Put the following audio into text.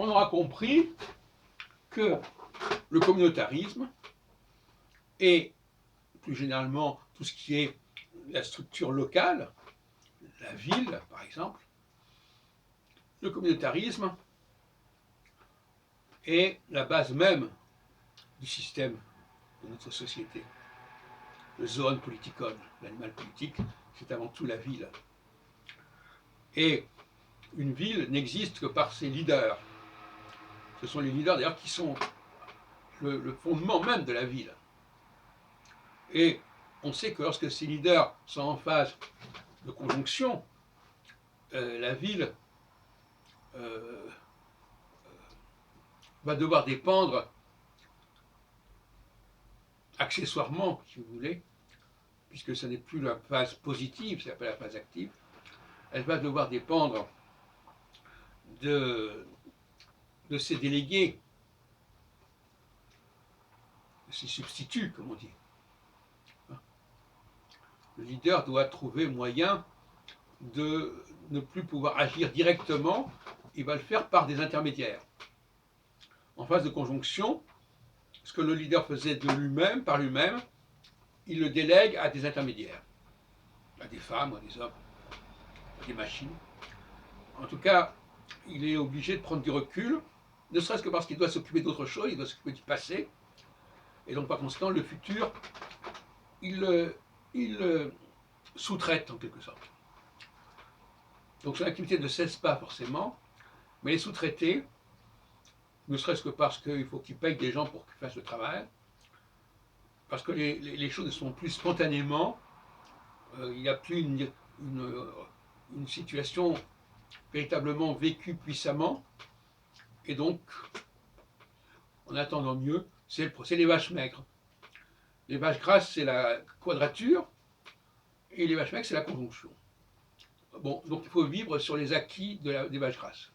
on aura compris que le communautarisme et plus généralement tout ce qui est la structure locale, la ville par exemple, le communautarisme est la base même du système de notre société. Le zoon politikon, l'animal politique, c'est avant tout la ville. Et une ville n'existe que par ses leaders. Ce sont les leaders d'ailleurs qui sont le fondement même de la ville. Et on sait que lorsque ces leaders sont en phase de conjonction, la ville va devoir dépendre accessoirement, si vous voulez, puisque ce n'est plus la phase positive, c'est la phase active, elle va devoir dépendre de ses délégués, de ses substituts, comme on dit. Le leader doit trouver moyen de ne plus pouvoir agir directement, il va le faire par des intermédiaires. En phase de conjonction, ce que le leader faisait de lui-même, par lui-même, il le délègue à des intermédiaires, à des femmes, à des hommes, à des machines. En tout cas, il est obligé de prendre du recul, ne serait-ce que parce qu'il doit s'occuper d'autre chose, il doit s'occuper du passé, et donc par conséquent, le futur, il sous-traite en quelque sorte. Donc son activité ne cesse pas forcément, mais les sous-traités, ne serait-ce que parce qu'il faut qu'ils payent des gens pour qu'ils fassent le travail, parce que les choses ne sont plus spontanément, il n'y a plus une situation véritablement vécue puissamment, et donc, en attendant mieux, c'est les vaches maigres. Les vaches grasses, c'est la quadrature, et les vaches maigres, c'est la conjonction. Bon, donc il faut vivre sur les acquis des vaches grasses.